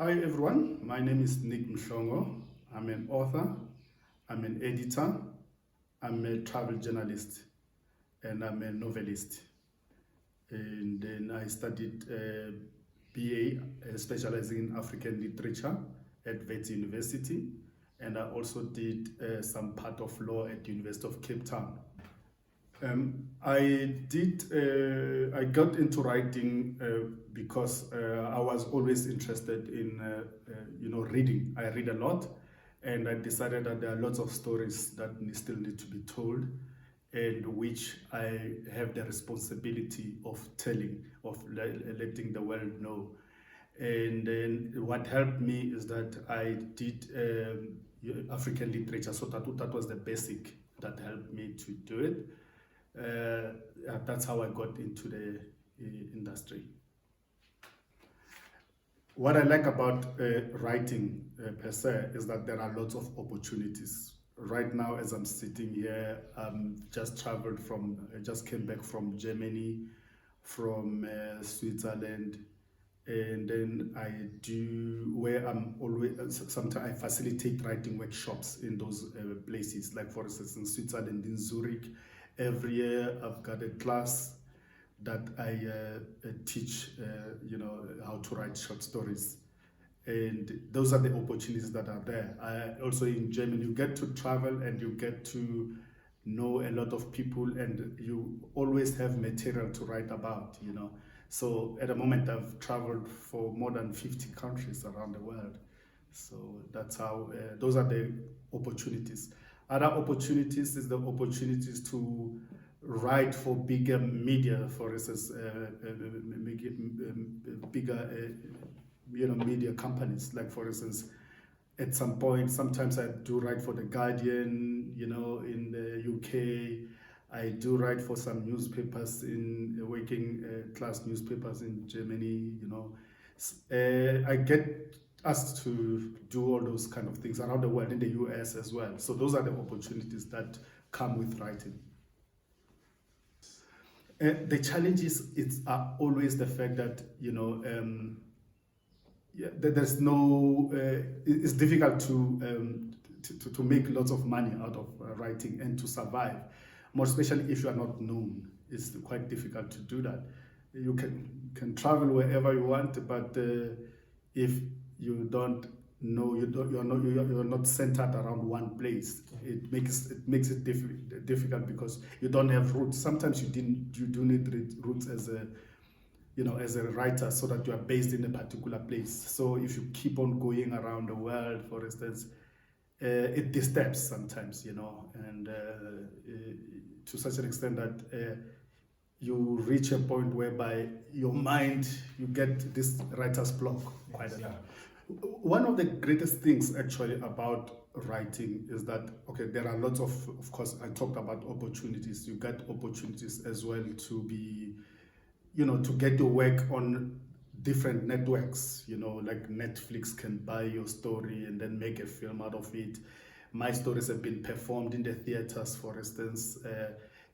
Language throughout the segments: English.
Hi everyone, my name is Nick Mshongo. I'm an author, I'm an editor, I'm a travel journalist, and I'm a novelist. And then I studied BA, specializing in African literature at Wits University, and I also did some part of law at the University of Cape Town. I got into writing because I was always interested in, reading. I read a lot, and I decided that there are lots of stories that still need to be told, and which I have the responsibility of telling, of letting the world know. And then what helped me is that I did African literature, so that was the basic that helped me to do it. That's how I got into the industry. What I like about writing per se is that there are lots of opportunities. Right now, as I'm sitting here, I just came back from Germany, from Switzerland, and then where I'm always, sometimes I facilitate writing workshops in those places. Like for instance, in Switzerland, in Zurich, every year I've got a class that I teach, how to write short stories. And those are the opportunities that are there. Also in Germany, you get to travel and you get to know a lot of people, and you always have material to write about. So at the moment, I've traveled for more than 50 countries around the world. So that's how, those are the opportunities. Other opportunities is the opportunities to write for bigger media, for instance, bigger, media companies. Like for instance, at some point, sometimes I do write for the Guardian, in the UK. I do write for some newspapers in working class newspapers in Germany. I get asked to do all those kind of things around the world, in the US as well. So those are the opportunities that come with writing. The challenges are always the fact that there's no. It's difficult to make lots of money out of writing and to survive, more especially if you are not known. It's quite difficult to do that. You can travel wherever you want, but if you don't know, you're not centered around one place. It makes it difficult because you don't have roots. Sometimes you do need roots as a writer, so that you are based in a particular place. So if you keep on going around the world, for instance, it disturbs sometimes, and to such an extent that you reach a point whereby your mind, you get this writer's block quite a lot. One of the greatest things actually about writing is that, okay, there are lots of course, I talked about opportunities. You get opportunities as well to be, to get your work on different networks, like Netflix can buy your story and then make a film out of it. My stories have been performed in the theaters, for instance,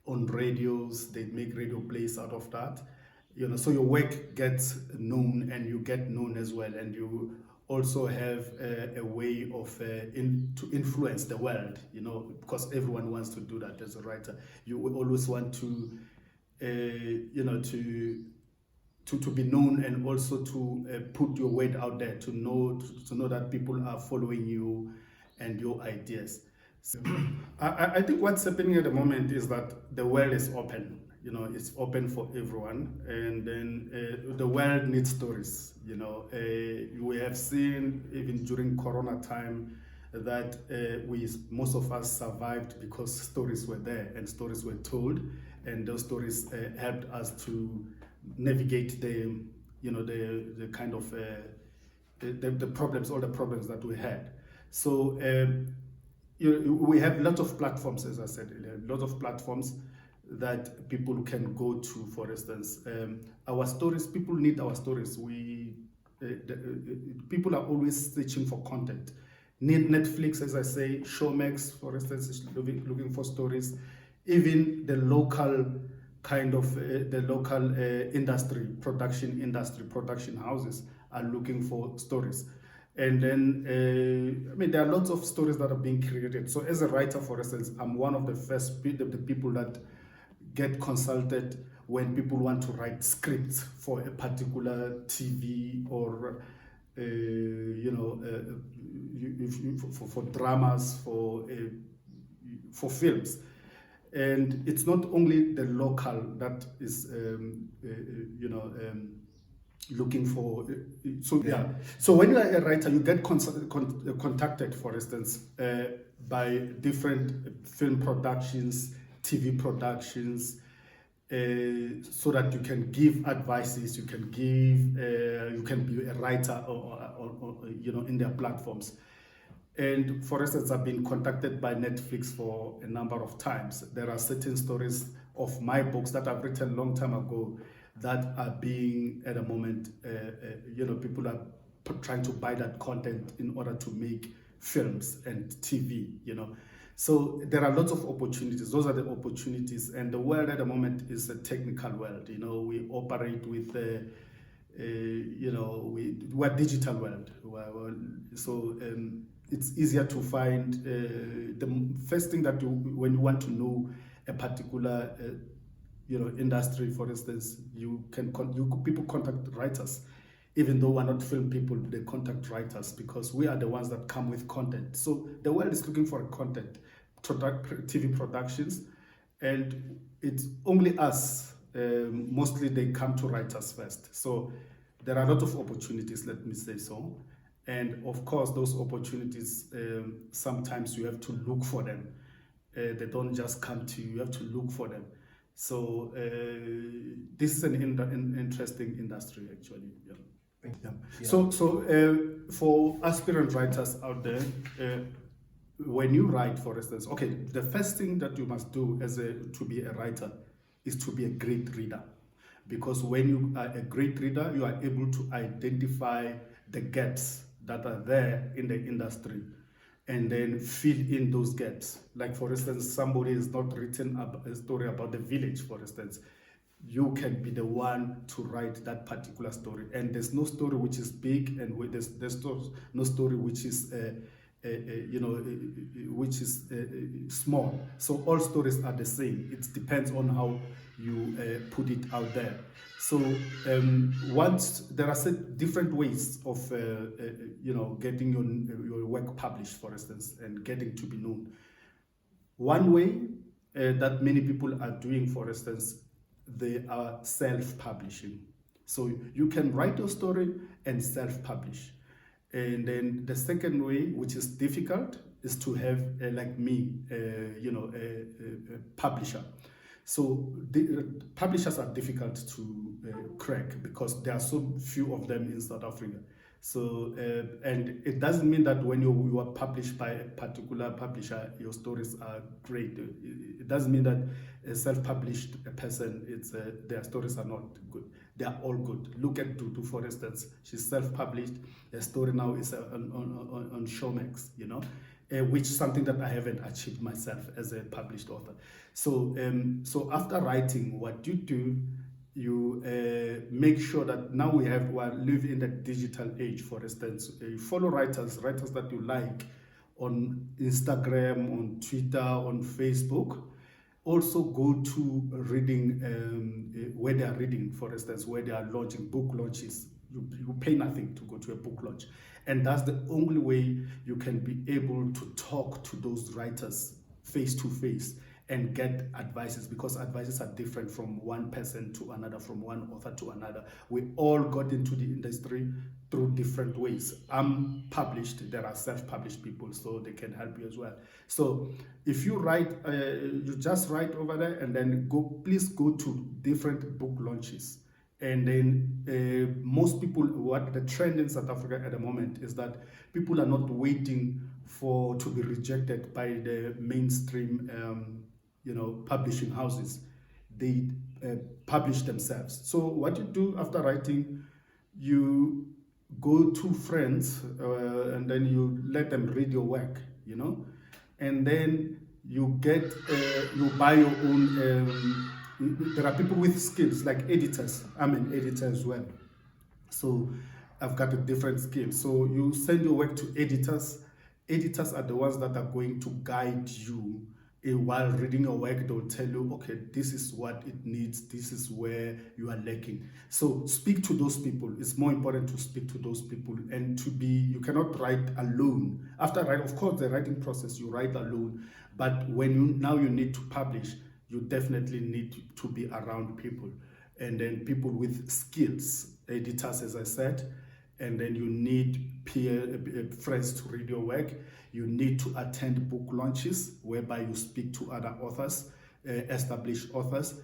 on radios. They make radio plays out of that. So your work gets known and you get known as well, and you also have a way of to influence the world, because everyone wants to do that as a writer. You will always want to to be known, and also to put your weight out there, to know that people are following you and your ideas. So, I think what's happening at the moment is that the world is open. It's open for everyone, and then the world needs stories. We have seen even during Corona time that most of us survived because stories were there and stories were told, and those stories helped us to navigate the kind of the problems, all the problems that we had. So we have a lot of platforms, as I said earlier, a lot of platforms that people can go to. For instance, our stories, people need our stories. People are always searching for content. Netflix, as I say, Showmax, for instance, is looking for stories. Even the local industry, production houses are looking for stories. And then, I mean, there are lots of stories that are being created. So as a writer, for instance, I'm one of the first the people that get consulted when people want to write scripts for a particular TV or, for dramas, for films. And it's not only the local that is, looking for. So yeah. So when you are a writer, you get contacted, for instance, by different film productions, TV productions, so that you can give advices, you can give, you can be a writer or in their platforms. And for instance, I've been contacted by Netflix for a number of times. There are certain stories of my books that I've written a long time ago that are being, at the moment, people are trying to buy that content in order to make films and TV, So there are lots of opportunities. Those are the opportunities. And the world at the moment is a technical world. We operate with, we're digital world. So it's easier to find. The first thing that when you want to know a particular industry, for instance, people contact writers. Even though we're not film people, they contact writers because we are the ones that come with content. So the world is looking for content, TV productions, and it's only us. Mostly they come to writers first. So there are a lot of opportunities, let me say so. And of course, those opportunities, sometimes you have to look for them. They don't just come to you, you have to look for them. So this is an interesting industry, actually. Yeah. Yeah. So for aspirant writers out there, when you write, for instance, okay, the first thing that you must do to be a writer is to be a great reader. Because when you are a great reader, you are able to identify the gaps that are there in the industry and then fill in those gaps. Like, for instance, somebody has not written a story about the village, for instance. You can be the one to write that particular story. And there's no story which is big, and there's no story which is, small. So all stories are the same. It depends on how you put it out there. So once there are different ways of getting your work published, for instance, and getting to be known. One way that many people are doing, for instance, they are self-publishing. So you can write your story and self-publish. And then the second way, which is difficult, is to have, like me, a publisher. So the publishers are difficult to crack because there are so few of them in South Africa. So, and it doesn't mean that when you are published by a particular publisher, your stories are great. It doesn't mean that a self-published person, their stories are not good. They are all good. Look at Dudu, for instance. She's self-published. Her story now is on Showmax, which is something that I haven't achieved myself as a published author. So, so after writing, what you do, you make sure that now we live in the digital age. For instance, you follow writers that you like on Instagram, on Twitter, on Facebook. Also go to reading where they are reading, for instance, where they are launching book launches. You pay nothing to go to a book launch. And that's the only way you can be able to talk to those writers face to face and get advices, because advices are different from one person to another, from one author to another. We all got into the industry through different ways. I'm published, there are self-published people, so they can help you as well. So if you write, you just write over there and then please go to different book launches. And then most people, what the trend in South Africa at the moment is that people are not waiting to be rejected by the mainstream publishing houses. They publish themselves. So what you do after writing, you go to friends and then you let them read your work, and then you you buy your own. There are people with skills like editors. I'm an editor as well. So I've got a different skill. So you send your work to editors. Editors are the ones that are going to guide you while reading your work. They'll tell you, okay, this is what it needs, this is where you are lacking. So speak to those people. It's more important to speak to those people, and you cannot write alone. After write, of course, the writing process, you write alone, but when you need to publish, you definitely need to be around people, and then people with skills, editors, as I said. And then you need peer friends to read your work. You need to attend book launches whereby you speak to other authors, established authors.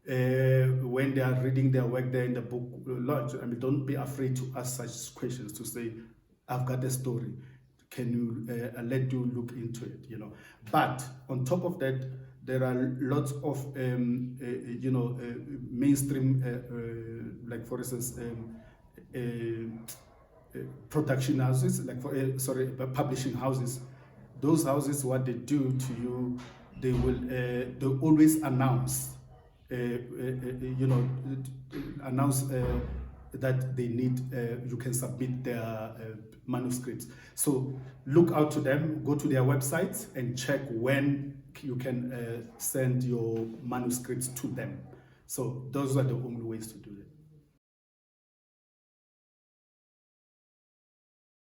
When they are reading their work there in the book launch, I mean, don't be afraid to ask such questions, to say, I've got a story. Can you let you look into it? But on top of that, there are lots of mainstream, like for instance, production houses, like publishing houses. Those houses, what they do to you, they'll always announce, announce that they need, you can submit their manuscripts. So look out to them, go to their websites and check when you can send your manuscripts to them. So those are the only ways to do it.